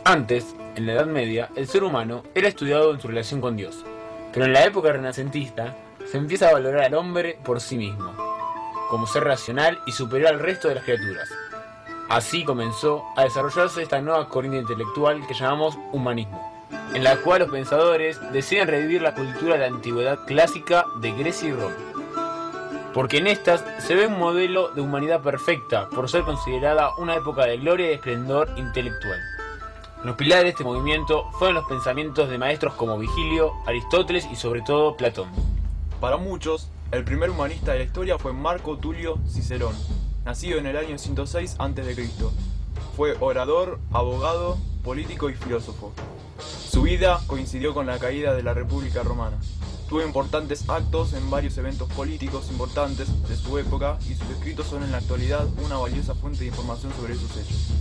Antes, en la Edad Media, el ser humano era estudiado en su relación con Dios, pero en la época renacentista se empieza a valorar al hombre por sí mismo, como ser racional y superior al resto de las criaturas. Así comenzó a desarrollarse esta nueva corriente intelectual que llamamos humanismo, en la cual los pensadores deciden revivir la cultura de la antigüedad clásica de Grecia y Roma, porque en estas se ve un modelo de humanidad perfecta por ser considerada una época de gloria y esplendor intelectual. Los pilares de este movimiento fueron los pensamientos de maestros como Vigilio, Aristóteles y sobre todo Platón. Para muchos, el primer humanista de la historia fue Marco Tulio Cicerón, nacido en el año 106 a.C. Fue orador, abogado, político y filósofo. Su vida coincidió con la caída de la República Romana. Tuvo importantes actos en varios eventos políticos importantes de su época y sus escritos son en la actualidad una valiosa fuente de información sobre esos hechos.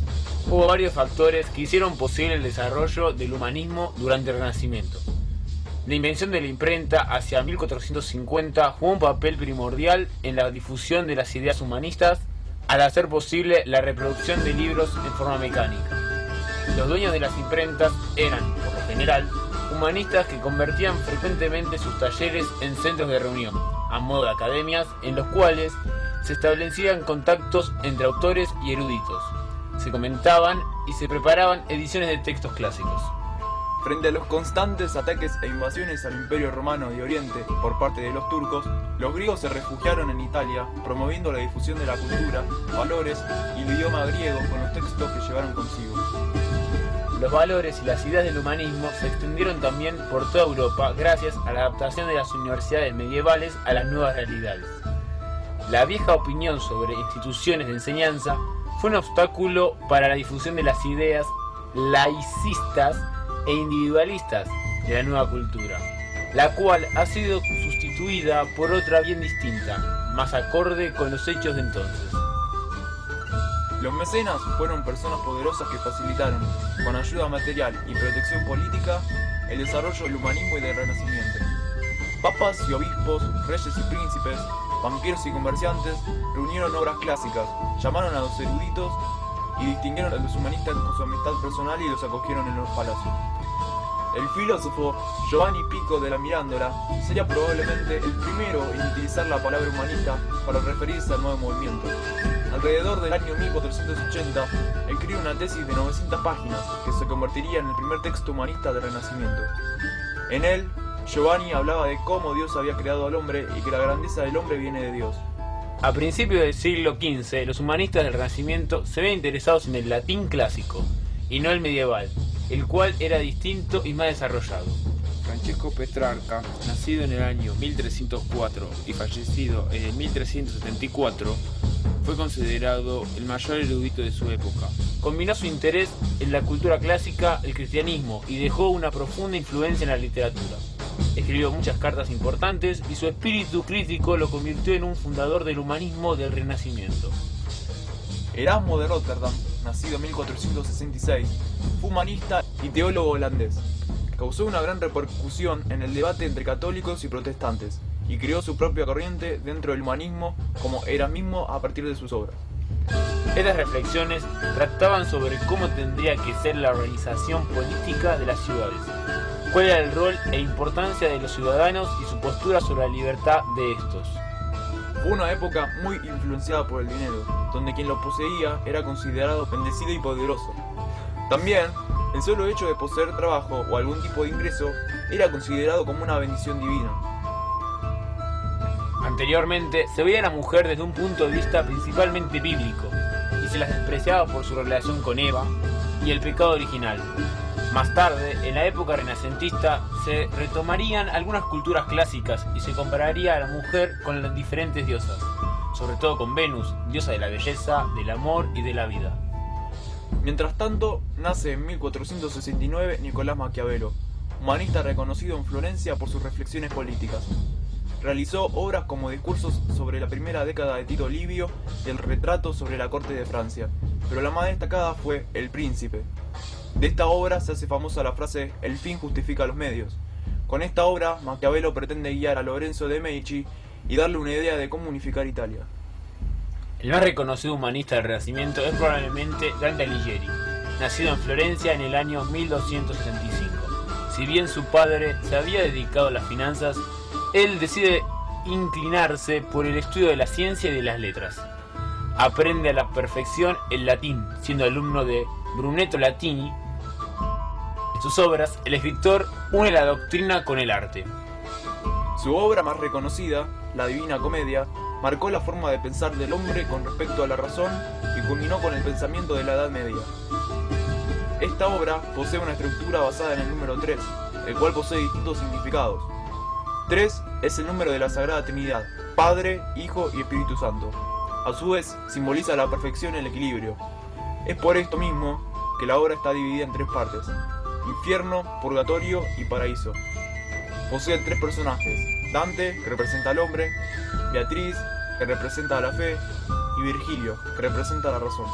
Hubo varios factores que hicieron posible el desarrollo del humanismo durante el Renacimiento. La invención de la imprenta hacia 1450 jugó un papel primordial en la difusión de las ideas humanistas al hacer posible la reproducción de libros en forma mecánica. Los dueños de las imprentas eran, por lo general, humanistas que convertían frecuentemente sus talleres en centros de reunión, a modo de academias en los cuales se establecían contactos entre autores y eruditos, se comentaban y se preparaban ediciones de textos clásicos. Frente a los constantes ataques e invasiones al Imperio Romano de Oriente por parte de los turcos, los griegos se refugiaron en Italia, promoviendo la difusión de la cultura, valores y el idioma griego con los textos que llevaron consigo. Los valores y las ideas del humanismo se extendieron también por toda Europa gracias a la adaptación de las universidades medievales a las nuevas realidades. La vieja opinión sobre instituciones de enseñanza fue un obstáculo para la difusión de las ideas laicistas e individualistas de la nueva cultura, la cual ha sido sustituida por otra bien distinta, más acorde con los hechos de entonces. Los mecenas fueron personas poderosas que facilitaron, con ayuda material y protección política, el desarrollo del humanismo y del Renacimiento. Papas y obispos, reyes y príncipes, banqueros y comerciantes reunieron obras clásicas, llamaron a los eruditos y distinguieron a los humanistas con su amistad personal y los acogieron en los palacios. El filósofo Giovanni Pico de la Mirandola sería probablemente el primero en utilizar la palabra humanista para referirse al nuevo movimiento. Alrededor del año 1480, escribió una tesis de 900 páginas que se convertiría en el primer texto humanista del Renacimiento. En él, Giovanni hablaba de cómo Dios había creado al hombre y que la grandeza del hombre viene de Dios. A principios del siglo XV, los humanistas del Renacimiento se ven interesados en el latín clásico, y no el medieval, el cual era distinto y más desarrollado. Francesco Petrarca, nacido en el año 1304 y fallecido en el 1374, fue considerado el mayor erudito de su época. Combinó su interés en la cultura clásica, el cristianismo, y dejó una profunda influencia en la literatura. Escribió muchas cartas importantes y su espíritu crítico lo convirtió en un fundador del humanismo del Renacimiento. Erasmo de Róterdam, nacido en 1466, fue humanista y teólogo holandés. Causó una gran repercusión en el debate entre católicos y protestantes, y creó su propia corriente dentro del humanismo como erasmismo a partir de sus obras. Estas reflexiones trataban sobre cómo tendría que ser la organización política de las ciudades, cuál era el rol e importancia de los ciudadanos y su postura sobre la libertad de estos. Fue una época muy influenciada por el dinero, donde quien lo poseía era considerado bendecido y poderoso. También, el solo hecho de poseer trabajo o algún tipo de ingreso era considerado como una bendición divina. Anteriormente, se veía a la mujer desde un punto de vista principalmente bíblico, y se las despreciaba por su relación con Eva y el pecado original. Más tarde, en la época renacentista, se retomarían algunas culturas clásicas y se compararía a la mujer con las diferentes diosas, sobre todo con Venus, diosa de la belleza, del amor y de la vida. Mientras tanto, nace en 1469 Nicolás Maquiavelo, humanista reconocido en Florencia por sus reflexiones políticas. Realizó obras como Discursos sobre la primera década de Tito Livio y El retrato sobre la corte de Francia, pero la más destacada fue El príncipe. De esta obra se hace famosa la frase "el fin justifica los medios". Con esta obra, Maquiavelo pretende guiar a Lorenzo de Medici y darle una idea de cómo unificar Italia. El más reconocido humanista del Renacimiento es probablemente Dante Alighieri, nacido en Florencia en el año 1275. Si bien su padre se había dedicado a las finanzas, él decide inclinarse por el estudio de la ciencia y de las letras. Aprende a la perfección el latín, siendo alumno de Brunetto Latini. En sus obras, el escritor une la doctrina con el arte. Su obra más reconocida, La Divina Comedia, marcó la forma de pensar del hombre con respecto a la razón y culminó con el pensamiento de la Edad Media. Esta obra posee una estructura basada en el número 3, el cual posee distintos significados. 3 es el número de la Sagrada Trinidad, Padre, Hijo y Espíritu Santo. A su vez, simboliza la perfección y el equilibrio. Es por esto mismo que la obra está dividida en 3 partes: infierno, purgatorio y paraíso. Posee 3 personajes: Dante, que representa al hombre; Beatriz, que representa a la fe; y Virgilio, que representa la razón.